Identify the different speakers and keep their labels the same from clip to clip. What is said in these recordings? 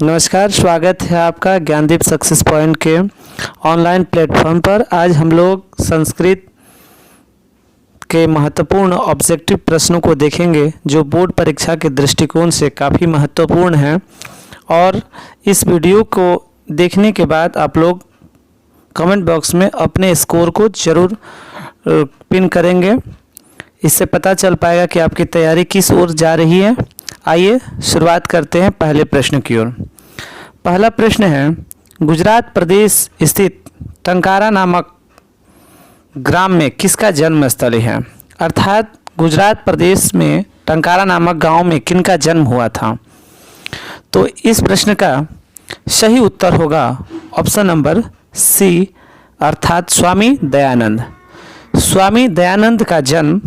Speaker 1: नमस्कार, स्वागत है आपका ज्ञानदीप सक्सेस पॉइंट के ऑनलाइन प्लेटफॉर्म पर। आज हम लोग संस्कृत के महत्वपूर्ण ऑब्जेक्टिव प्रश्नों को देखेंगे जो बोर्ड परीक्षा के दृष्टिकोण से काफ़ी महत्वपूर्ण हैं। और इस वीडियो को देखने के बाद आप लोग कमेंट बॉक्स में अपने स्कोर को ज़रूर पिन करेंगे। इससे पता चल पाएगा कि आपकी तैयारी किस ओर जा रही है। आइए शुरुआत करते हैं पहले प्रश्न की ओर। पहला प्रश्न है, गुजरात प्रदेश स्थित टंकारा नामक ग्राम में किसका जन्म स्थल है? अर्थात गुजरात प्रदेश में टंकारा नामक गांव में किनका जन्म हुआ था? तो इस प्रश्न का सही उत्तर होगा ऑप्शन नंबर सी, अर्थात स्वामी दयानंद। स्वामी दयानंद का जन्म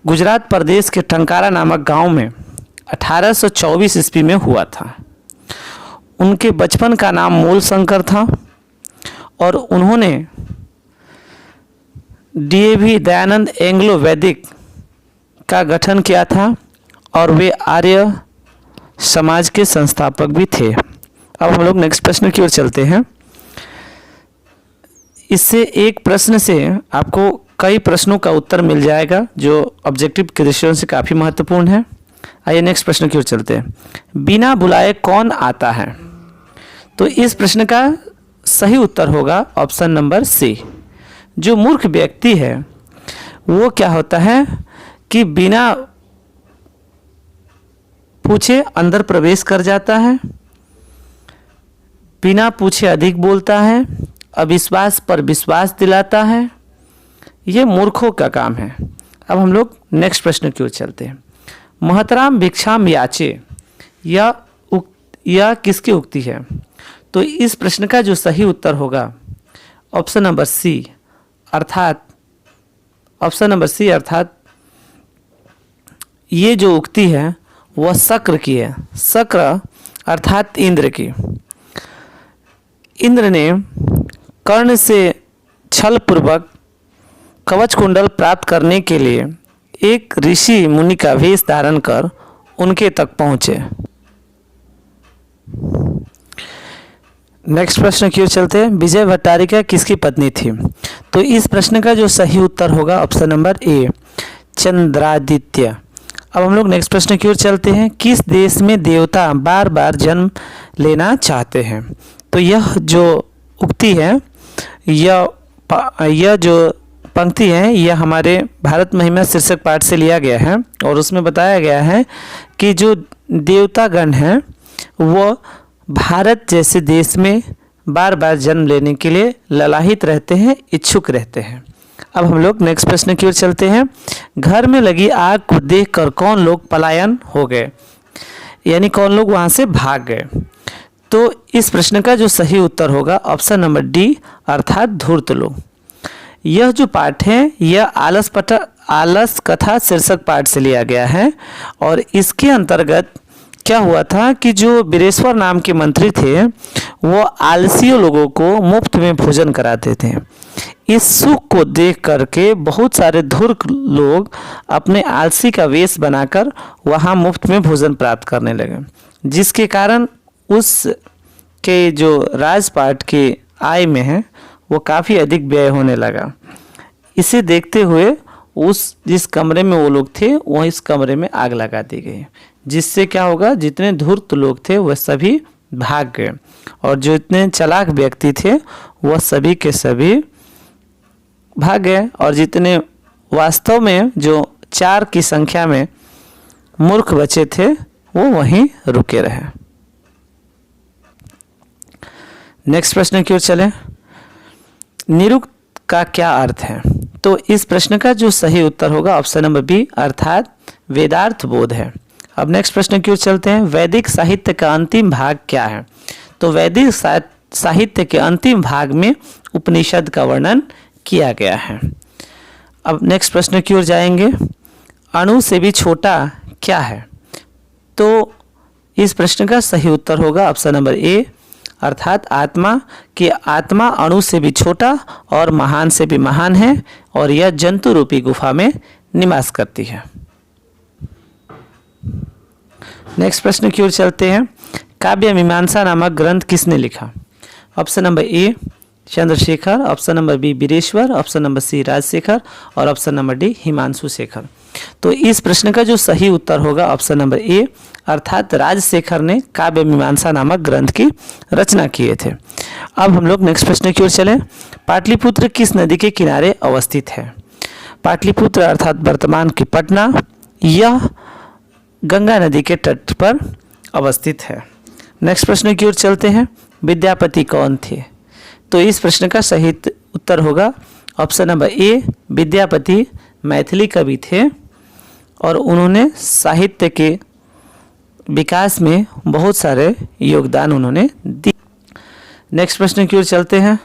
Speaker 1: गुजरात प्रदेश के टंकारा नामक गांव में 1824 ईस्वी में हुआ था। उनके बचपन का नाम मूल शंकर था और उन्होंने डीएवी दयानंद एंग्लो वैदिक का गठन किया था और वे आर्य समाज के संस्थापक भी थे। अब हम लोग नेक्स्ट प्रश्न की ओर चलते हैं। इससे एक प्रश्न से आपको कई प्रश्नों का उत्तर मिल जाएगा जो ऑब्जेक्टिव के दृष्टिकोण से काफ़ी महत्वपूर्ण है। आइए नेक्स्ट प्रश्न की ओर चलते हैं। बिना बुलाए कौन आता है? तो इस प्रश्न का सही उत्तर होगा ऑप्शन नंबर सी। जो मूर्ख व्यक्ति है वो क्या होता है कि बिना पूछे अंदर प्रवेश कर जाता है, बिना पूछे अधिक बोलता है, अविश्वास पर विश्वास दिलाता है। ये मूर्खों का काम है। अब हम लोग नेक्स्ट प्रश्न की ओर चलते हैं। महतराम भिक्षाम याचे यह किसकी उक्ति है? तो इस प्रश्न का जो सही उत्तर होगा ऑप्शन नंबर सी, अर्थात ये जो उक्ति है वह शक्र की है। शक्र अर्थात इंद्र की। इंद्र ने कर्ण से छल पूर्वक कवच कुंडल प्राप्त करने के लिए एक ऋषि मुनि का वेश धारण कर उनके तक पहुँचे। नेक्स्ट प्रश्न की ओर चलते हैं। विजय भट्टारिका किसकी पत्नी थी? तो इस प्रश्न का जो सही उत्तर होगा ऑप्शन नंबर ए, चंद्रादित्य। अब हम लोग नेक्स्ट प्रश्न की ओर चलते हैं। किस देश में देवता बार बार जन्म लेना चाहते हैं? तो यह जो उक्ति है, यह जो पंक्ति है, यह हमारे भारत महिमा शीर्षक पाठ से लिया गया है और उसमें बताया गया है कि जो देवतागण हैं वो भारत जैसे देश में बार बार जन्म लेने के लिए ललाहित रहते हैं, इच्छुक रहते हैं। अब हम लोग नेक्स्ट प्रश्न की ओर चलते हैं। घर में लगी आग को देखकर कौन लोग पलायन हो गए? यानी कौन लोग वहाँ से भाग गए? तो इस प्रश्न का जो सही उत्तर होगा ऑप्शन नंबर डी, अर्थात धूर्त लोग। यह जो पाठ है यह आलस कथा शीर्षक पाठ से लिया गया है और इसके अंतर्गत क्या हुआ था कि जो बीरेश्वर नाम के मंत्री थे वो आलसी लोगों को मुफ्त में भोजन कराते थे। इस सुख को देख करके बहुत सारे धूर्त लोग अपने आलसी का वेश बनाकर वहाँ मुफ्त में भोजन प्राप्त करने लगे, जिसके कारण उस के जो राजपाट के आय में है वो काफ़ी अधिक व्यय होने लगा। इसे देखते हुए जिस कमरे में वो लोग थे वह इस कमरे में आग लगा दी गई, जिससे क्या होगा, जितने धूर्त लोग थे वह सभी भाग गए और जो इतने चालाक व्यक्ति थे वह सभी के सभी भाग गए और जितने वास्तव में जो 4 की संख्या में मूर्ख बचे थे वो वहीं रुके रहे। नेक्स्ट प्रश्न की ओर चलें। निरुक्त का क्या अर्थ है? तो इस प्रश्न का जो सही उत्तर होगा ऑप्शन नंबर बी, अर्थात वेदार्थ बोध है। अब नेक्स्ट प्रश्न की ओर चलते हैं। वैदिक साहित्य का अंतिम भाग क्या है? तो वैदिक साहित्य के अंतिम भाग में उपनिषद का वर्णन किया गया है। अब नेक्स्ट प्रश्न की ओर जाएंगे। अणु से भी छोटा क्या है? तो इस प्रश्न का सही उत्तर होगा ऑप्शन नंबर ए, अर्थात आत्मा। कि आत्मा अणु से भी छोटा और महान से भी महान है और यह जंतु रूपी गुफा में निवास करती है। नेक्स्ट प्रश्न की ओर चलते हैं। काव्य मीमांसा नामक ग्रंथ किसने लिखा? Option number A Chandrashekhar, option number B Vireshwar, option number C Rajashekhar और option number D Himanshu Shekhar. तो इस प्रश्न का जो सही उत्तर होगा ऑप्शन नंबर ए, अर्थात राजशेखर ने काव्य मीमांसा नामक ग्रंथ की रचना किए थे। अब हम लोग नेक्स्ट प्रश्न की ओर चलें। पाटलिपुत्र किस नदी के किनारे अवस्थित है? पाटलिपुत्र अर्थात वर्तमान की पटना, यह गंगा नदी के तट पर अवस्थित है। नेक्स्ट प्रश्न की ओर चलते हैं। विद्यापति कौन थे? तो इस प्रश्न का सही उत्तर होगा ऑप्शन नंबर ए, विद्यापति मैथिली कवि थे और उन्होंने साहित्य के विकास में बहुत सारे योगदान उन्होंने दिए। नेक्स्ट प्रश्न की ओर चलते हैं।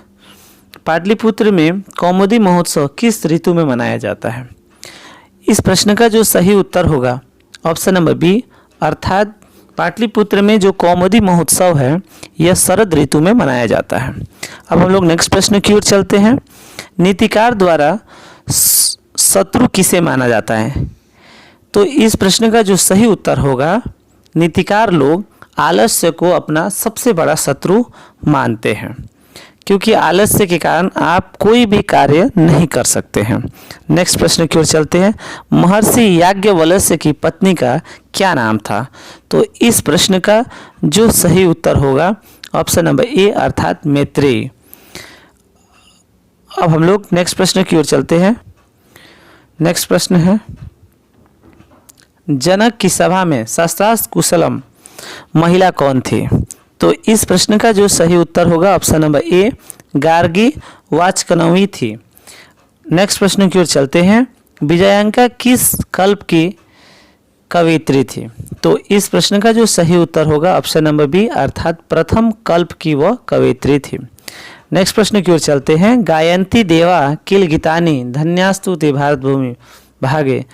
Speaker 1: पाटलिपुत्र में कौमुदी महोत्सव किस ऋतु में मनाया जाता है? इस प्रश्न का जो सही उत्तर होगा ऑप्शन नंबर बी, अर्थात पाटलिपुत्र में जो कौमुदी महोत्सव है यह शरद ऋतु में मनाया जाता है। अब हम लोग नेक्स्ट प्रश्न की ओर चलते हैं। नीतिकार द्वारा शत्रु किसे माना जाता है? तो इस प्रश्न का जो सही उत्तर होगा, नीतिकार लोग आलस्य को अपना सबसे बड़ा शत्रु मानते हैं, क्योंकि आलस्य के कारण आप कोई भी कार्य नहीं कर सकते हैं। नेक्स्ट प्रश्न की ओर चलते हैं। महर्षि याज्ञवल्क्य की पत्नी का क्या नाम था? तो इस प्रश्न का जो सही उत्तर होगा ऑप्शन नंबर ए, अर्थात मैत्रेयी। अब हम लोग नेक्स्ट प्रश्न की ओर चलते हैं। नेक्स्ट प्रश्न है, जनक की सभा में शास्त्रार्थ कुशलम महिला कौन थी? तो इस प्रश्न का जो सही उत्तर होगा ऑप्शन नंबर ए, गार्गी वाचकनवी थी। नेक्स्ट प्रश्न की ओर चलते हैं। विजयांका किस कल्प की कवियत्री थी? तो इस प्रश्न का जो सही उत्तर होगा ऑप्शन नंबर बी, अर्थात प्रथम कल्प की वह कवियत्री थी। नेक्स्ट प्रश्न की ओर चलते हैं। गायन्ती देवा किल गीतानि धन्यास्तुति भारत भूमि भागे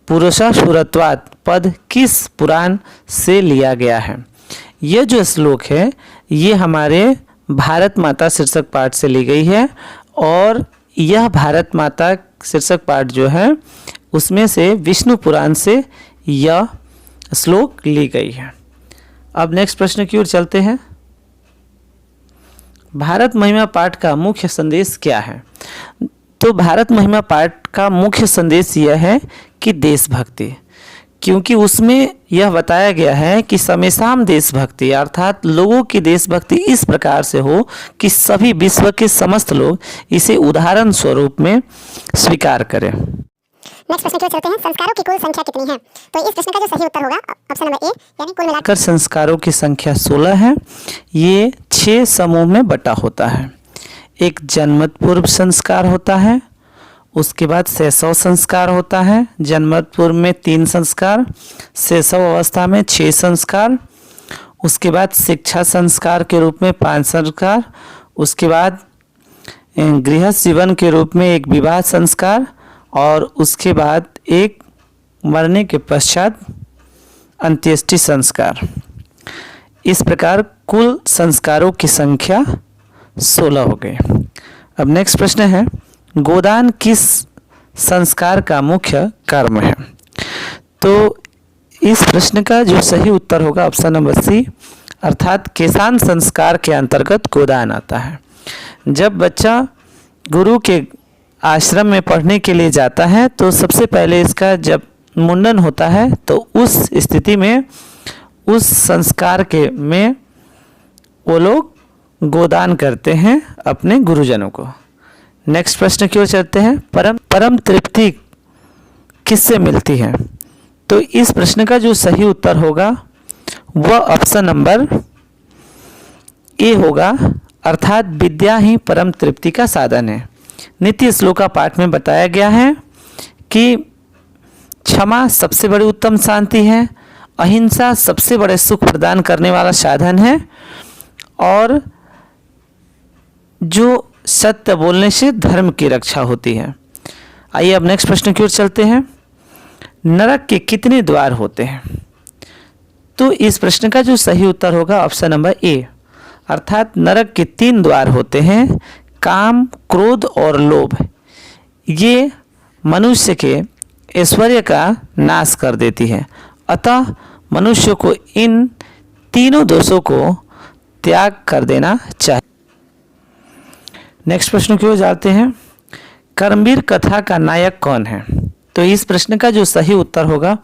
Speaker 1: पुरुषा सुरत्वात् पद किस पुराण से लिया गया है? यह जो श्लोक है ये हमारे भारत माता शीर्षक पाठ से ली गई है और यह भारत माता शीर्षक पाठ जो है उसमें से विष्णु पुराण से यह श्लोक ली गई है। अब नेक्स्ट प्रश्न की ओर चलते हैं। भारत महिमा पाठ का मुख्य संदेश क्या है? तो भारत महिमा पाठ का मुख्य संदेश यह है कि देशभक्ति, क्योंकि उसमें यह बताया गया है कि समेसाम देशभक्ति अर्थात लोगों की देशभक्ति इस प्रकार से हो कि सभी विश्व के समस्त लोग इसे उदाहरण स्वरूप में स्वीकार करें।
Speaker 2: नेक्स्ट प्रश्न की ओर चलते हैं। संस्कारों की कुल संख्या कितनी है? तो इस प्रश्न का जो सही उत्तर होगा ऑप्शन नंबर ए, यानी कुल मिलाकर
Speaker 1: संस्कारों की संख्या 16 है। ये 6 समूह में बटा होता है। एक जन्मत पूर्व संस्कार होता है, उसके बाद शैशव संस्कार होता है, जन्मत पूर्व में 3 संस्कार, शैशव अवस्था में 6 संस्कार, उसके बाद शिक्षा संस्कार के रूप में 5 संस्कार, उसके बाद गृहस्थ जीवन के रूप में एक विवाह संस्कार और उसके बाद एक मरने के पश्चात अंत्येष्टि संस्कार। इस प्रकार कुल संस्कारों की संख्या 16 हो गई। अब नेक्स्ट प्रश्न है, गोदान किस संस्कार का मुख्य कर्म है? तो इस प्रश्न का जो सही उत्तर होगा ऑप्शन नंबर सी, अर्थात केशान संस्कार के अंतर्गत गोदान आता है। जब बच्चा गुरु के आश्रम में पढ़ने के लिए जाता है तो सबसे पहले इसका जब मुंडन होता है तो उस स्थिति में उस संस्कार के में वो लोग गोदान करते हैं अपने गुरुजनों को। नेक्स्ट प्रश्न की ओर चलते हैं। परम तृप्ति किससे मिलती है? तो इस प्रश्न का जो सही उत्तर होगा वह ऑप्शन नंबर ए होगा, अर्थात विद्या ही परम तृप्ति का साधन है। नित्य श्लोका पाठ में बताया गया है कि क्षमा सबसे बड़ी उत्तम शांति है, अहिंसा सबसे बड़े सुख प्रदान करने वाला साधन है और जो सत्य बोलने से धर्म की रक्षा होती है। आइए अब नेक्स्ट प्रश्न की ओर चलते हैं। नरक के कितने द्वार होते हैं? तो इस प्रश्न का जो सही उत्तर होगा ऑप्शन नंबर ए, अर्थात नरक के 3 द्वार होते हैं, काम, क्रोध और लोभ। ये मनुष्य के ऐश्वर्य का नाश कर देती है, अतः मनुष्य को इन तीनों दोषों को त्याग कर देना चाहिए। नेक्स्ट प्रश्न की ओर जाते हैं। कर्मवीर कथा का नायक कौन है? तो इस प्रश्न का जो सही उत्तर होगा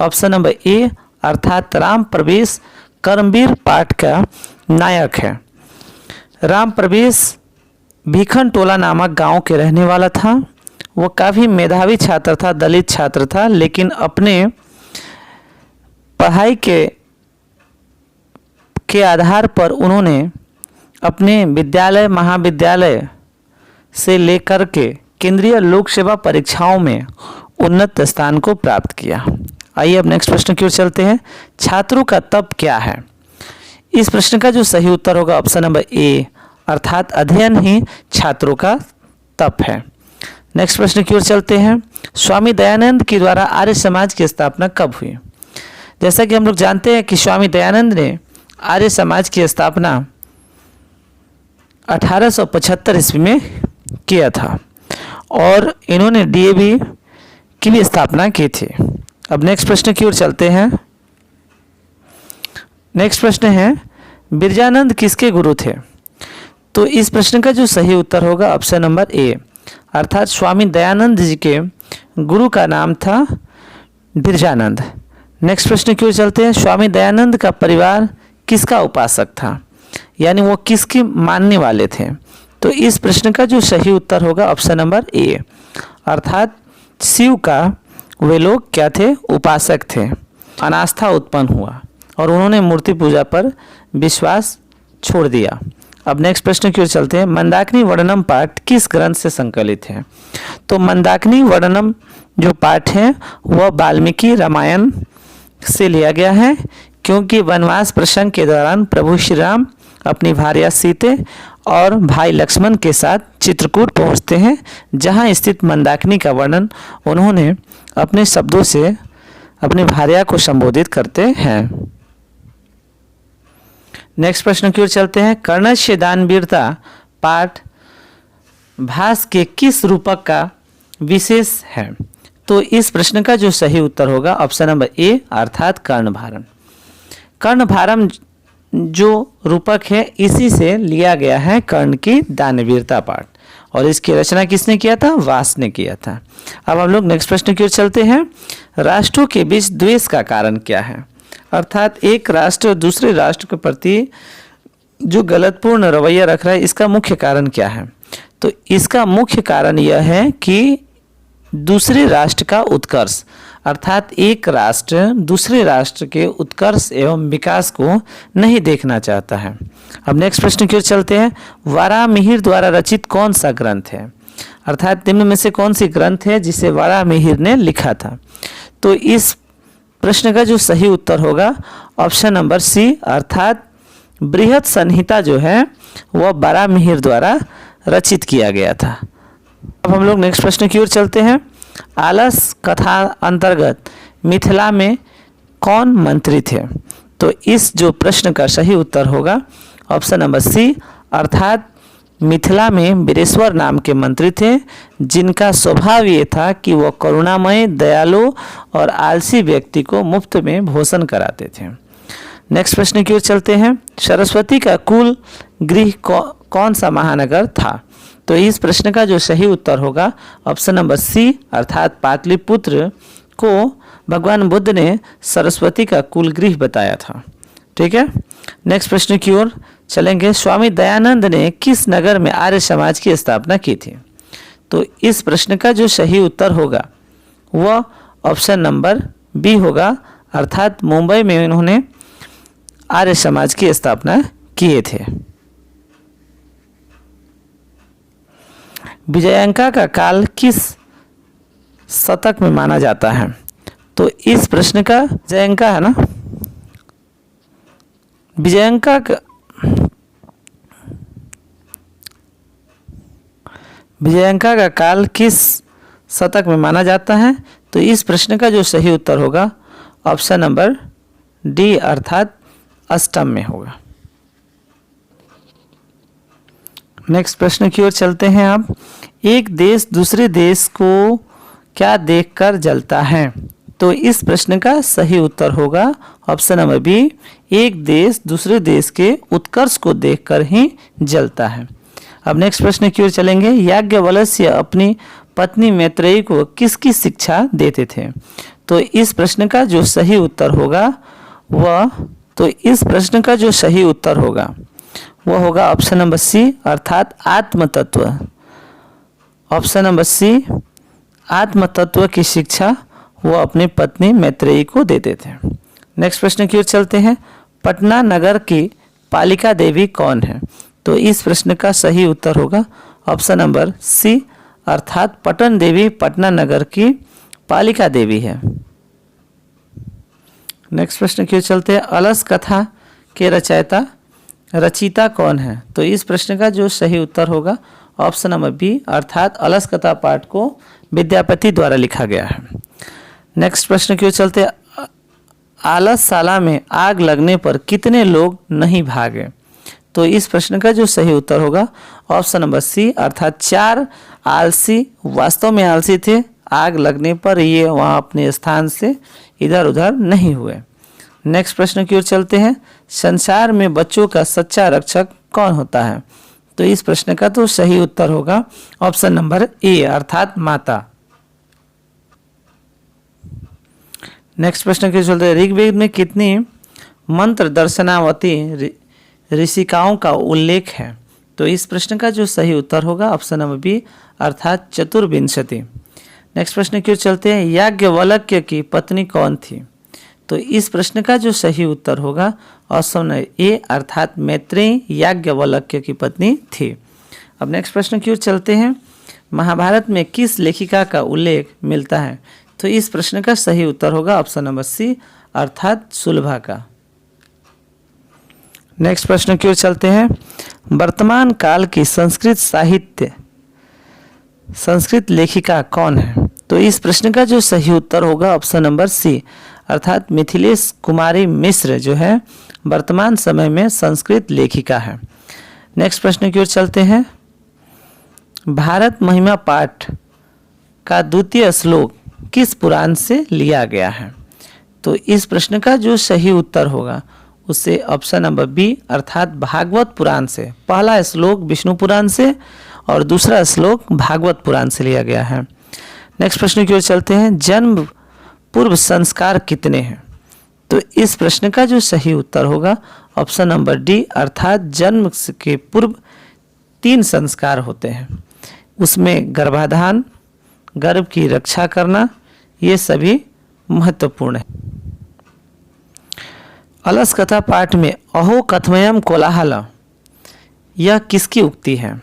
Speaker 1: ऑप्शन नंबर ए अर्थात राम प्रवेश कर्मवीर पाठ का नायक है। राम प्रवेश भीखन टोला नामक गांव के रहने वाला था। वो काफ़ी मेधावी छात्र था, दलित छात्र था, लेकिन अपने पढ़ाई के आधार पर उन्होंने अपने विद्यालय महाविद्यालय से लेकर के केंद्रीय लोक सेवा परीक्षाओं में उन्नत स्थान को प्राप्त किया। आइए अब नेक्स्ट प्रश्न की ओर चलते हैं। छात्रों का तप क्या है? इस प्रश्न का जो सही उत्तर होगा ऑप्शन नंबर ए अर्थात अध्ययन ही छात्रों का तप है। नेक्स्ट प्रश्न की ओर चलते हैं। स्वामी दयानंद के द्वारा आर्य समाज की स्थापना कब हुई? जैसा कि हम लोग जानते हैं कि स्वामी दयानंद ने आर्य समाज की स्थापना 1875 ईस्वी में किया था और इन्होंने डीएवी की भी स्थापना की थी। अब नेक्स्ट प्रश्न की ओर चलते हैं। नेक्स्ट प्रश्न है बिरजानंद किसके गुरु थे? तो इस प्रश्न का जो सही उत्तर होगा ऑप्शन नंबर ए अर्थात स्वामी दयानंद जी के गुरु का नाम था बिरजानंद। नेक्स्ट प्रश्न की ओर चलते हैं। स्वामी दयानंद का परिवार किसका उपासक था, यानी वो किसके मानने वाले थे? तो इस प्रश्न का जो सही उत्तर होगा ऑप्शन नंबर ए अर्थात शिव का वे लोग क्या थे? उपासक थे। अनास्था उत्पन्न हुआ और उन्होंने मूर्ति पूजा पर विश्वास छोड़ दिया। अब नेक्स्ट प्रश्न की ओर चलते हैं। मंदाकिनी वर्णनम पाठ किस ग्रंथ से संकलित है? तो मंदाकिनी वर्णनम जो पाठ है वह वाल्मीकि रामायण से लिया गया है, क्योंकि वनवास प्रसंग के दौरान प्रभु श्री राम अपनी भार्या सीते और भाई लक्ष्मण के साथ चित्रकूट पहुंचते हैं, जहां स्थित मंदाकिनी का वर्णन उन्होंने अपने शब्दों से अपनी भार्या को संबोधित करते हैं। नेक्स्ट प्रश्न की ओर चलते हैं। कर्णस्य दानवीरता पाठ भास के किस रूपक का विशेष है? तो इस प्रश्न का जो सही उत्तर होगा ऑप्शन नंबर ए अर्थात कर्णभारम। कर्णभारम जो रूपक है इसी से लिया गया है कर्ण की दानवीरता पाठ, और इसकी रचना किसने किया था? व्यास ने किया था। अब हम लोग नेक्स्ट प्रश्न की ओर चलते हैं। राष्ट्रों के बीच द्वेष का कारण क्या है? अर्थात एक राष्ट्र और दूसरे राष्ट्र के प्रति जो गलतपूर्ण रवैया रख रहा है, इसका मुख्य कारण क्या है? तो इसका मुख्य कारण यह है कि दूसरे राष्ट्र का उत्कर्ष, अर्थात एक राष्ट्र दूसरे राष्ट्र के उत्कर्ष एवं विकास को नहीं देखना चाहता है। अब नेक्स्ट प्रश्न की ओर चलते हैं। वारामिहिर द्वारा रचित कौन सा ग्रंथ है? अर्थात निम्न में से कौन सी ग्रंथ है जिसे वारामिहिर ने लिखा था? तो इस प्रश्न का जो सही उत्तर होगा ऑप्शन नंबर सी अर्थात बृहद संहिता जो है वह वारामिहिर द्वारा रचित किया गया था। अब हम लोग नेक्स्ट प्रश्न की ओर चलते हैं। आलस कथा अंतर्गत मिथिला में कौन मंत्री थे? तो इस जो प्रश्न का सही उत्तर होगा ऑप्शन नंबर सी अर्थात मिथिला में वीरेश्वर नाम के मंत्री थे, जिनका स्वभाव ये था कि वह करुणामय, दयालु और आलसी व्यक्ति को मुफ्त में भोजन कराते थे। नेक्स्ट प्रश्न की ओर चलते हैं। सरस्वती का कुल गृह कौन सा महानगर था? तो इस प्रश्न का जो सही उत्तर होगा ऑप्शन नंबर सी अर्थात पाटलिपुत्र को भगवान बुद्ध ने सरस्वती का कुल गृह बताया था। ठीक है, नेक्स्ट प्रश्न की ओर चलेंगे। स्वामी दयानंद ने किस नगर में आर्य समाज की स्थापना की थी? तो इस प्रश्न का जो सही उत्तर होगा वह ऑप्शन नंबर बी होगा अर्थात मुंबई में इन्होंने आर्य समाज की स्थापना किए थे। विजयांका का काल किस शतक में माना जाता है? तो इस प्रश्न का विजयांका है ना, विजयांका का काल किस शतक में माना जाता है? तो इस प्रश्न का जो सही उत्तर होगा ऑप्शन नंबर डी अर्थात अष्टम में होगा। नेक्स्ट प्रश्न की ओर चलते हैं। आप एक देश दूसरे देश को क्या देखकर जलता है? तो इस प्रश्न का सही उत्तर होगा ऑप्शन नंबर बी, एक देश दूसरे देश के उत्कर्ष को देखकर ही जलता है। अब नेक्स्ट प्रश्न की ओर चलेंगे। याज्ञवल्क्य अपनी पत्नी मैत्रेयी को किसकी शिक्षा देते थे? तो इस प्रश्न का जो सही उत्तर होगा वह होगा ऑप्शन नंबर सी, अर्थात आत्मतत्व। ऑप्शन नंबर सी, आत्मतत्व की शिक्षा वो अपनी पत्नी मैत्रेयी को देते थे। नेक्स्ट प्रश्न की ओर चलते हैं। पटना नगर की पालिका देवी कौन है? तो इस प्रश्न का सही उत्तर होगा ऑप्शन नंबर सी, अर्थात पटन देवी पटना नगर की पालिका देवी है। नेक्स्ट प्रश्न की ओर चलते हैं। अलस कथा के रचयिता कौन है? तो इस प्रश्न का जो सही उत्तर होगा ऑप्शन नंबर बी, अर्थात अलस कथा पाठ को विद्यापति द्वारा लिखा गया है। नेक्स्ट प्रश्न की ओर चलते हैं। आलसशाला में आग लगने पर कितने लोग नहीं भागे? तो इस प्रश्न का जो सही उत्तर होगा ऑप्शन नंबर सी, अर्थात 4 आलसी वास्तव में आलसी थे, आग लगने पर ये वहाँ अपने स्थान से इधर उधर नहीं हुए। नेक्स्ट प्रश्न की ओर चलते हैं। संसार में बच्चों का सच्चा रक्षक कौन होता है? तो इस प्रश्न का तो सही उत्तर होगा ऑप्शन नंबर ए, अर्थात माता। नेक्स्ट प्रश्न की ओर चलते हैं। ऋग्वेद में कितनी मंत्र दर्शनावती ऋषिकाओं का उल्लेख है? तो इस प्रश्न का जो सही उत्तर होगा ऑप्शन नंबर बी, अर्थात चतुर्विंशति। नेक्स्ट प्रश्न की ओर चलते हैं। याज्ञवल्क्य की पत्नी कौन थी? तो इस प्रश्न का जो सही उत्तर होगा ऑप्शन ए, अर्थात मैत्रेयी याज्ञवल्क्य की पत्नी थी। अब नेक्स्ट प्रश्न की ओर चलते हैं। महाभारत में किस लेखिका का उल्लेख मिलता है? तो इस प्रश्न का सही उत्तर होगा ऑप्शन नंबर सी, अर्थात सुलभा का। नेक्स्ट प्रश्न की ओर चलते हैं। वर्तमान काल की संस्कृत लेखिका कौन है? तो इस प्रश्न का जो सही उत्तर होगा ऑप्शन नंबर सी, अर्थात मिथिलेश कुमारी मिश्र जो है वर्तमान समय में संस्कृत लेखिका है। नेक्स्ट प्रश्न की ओर चलते हैं। भारत महिमा पाठ का द्वितीय श्लोक किस पुराण से लिया गया है? तो इस प्रश्न का जो सही उत्तर होगा उससे ऑप्शन नंबर बी, अर्थात भागवत पुराण से। पहला श्लोक विष्णु पुराण से और दूसरा श्लोक भागवत पुराण से लिया गया है। नेक्स्ट प्रश्न की ओर चलते हैं। जन्म पूर्व संस्कार कितने हैं? तो इस प्रश्न का जो सही उत्तर होगा ऑप्शन नंबर डी, अर्थात जन्म के पूर्व 3 संस्कार होते हैं। उसमें गर्भाधान, गर्भ की रक्षा करना, ये सभी महत्वपूर्ण है। अलस कथा पाठ में अहो कथमयम कोलाहल यह किसकी उक्ति है?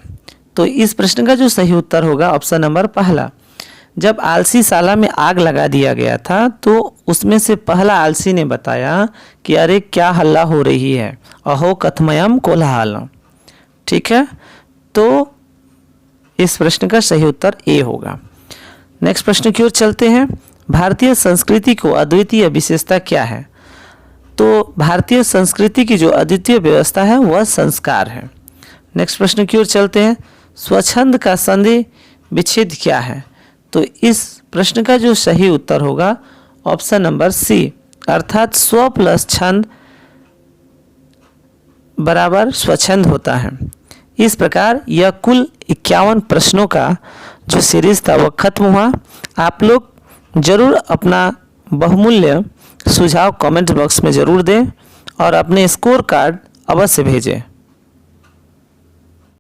Speaker 1: तो इस प्रश्न का जो सही उत्तर होगा ऑप्शन नंबर पहला। जब आलसी शाला में आग लगा दिया गया था तो उसमें से पहला आलसी ने बताया कि अरे क्या हल्ला हो रही है, अहो कथमयम कोलाहल। ठीक है, तो इस प्रश्न का सही उत्तर ए होगा। नेक्स्ट प्रश्न की ओर चलते हैं। भारतीय संस्कृति को अद्वितीय विशेषता क्या है? तो भारतीय संस्कृति की जो अद्वितीय व्यवस्था है वह संस्कार है। नेक्स्ट प्रश्न की ओर चलते हैं। स्वच्छंद का संधि विच्छेद क्या है? तो इस प्रश्न का जो सही उत्तर होगा ऑप्शन नंबर सी, अर्थात स्व प्लस छंद बराबर स्वच्छंद होता है। इस प्रकार यह कुल 51 प्रश्नों का जो सीरीज था वह खत्म हुआ। आप लोग जरूर अपना बहुमूल्य सुझाव कमेंट बॉक्स में ज़रूर दें और अपने स्कोर कार्ड अवश्य भेजें।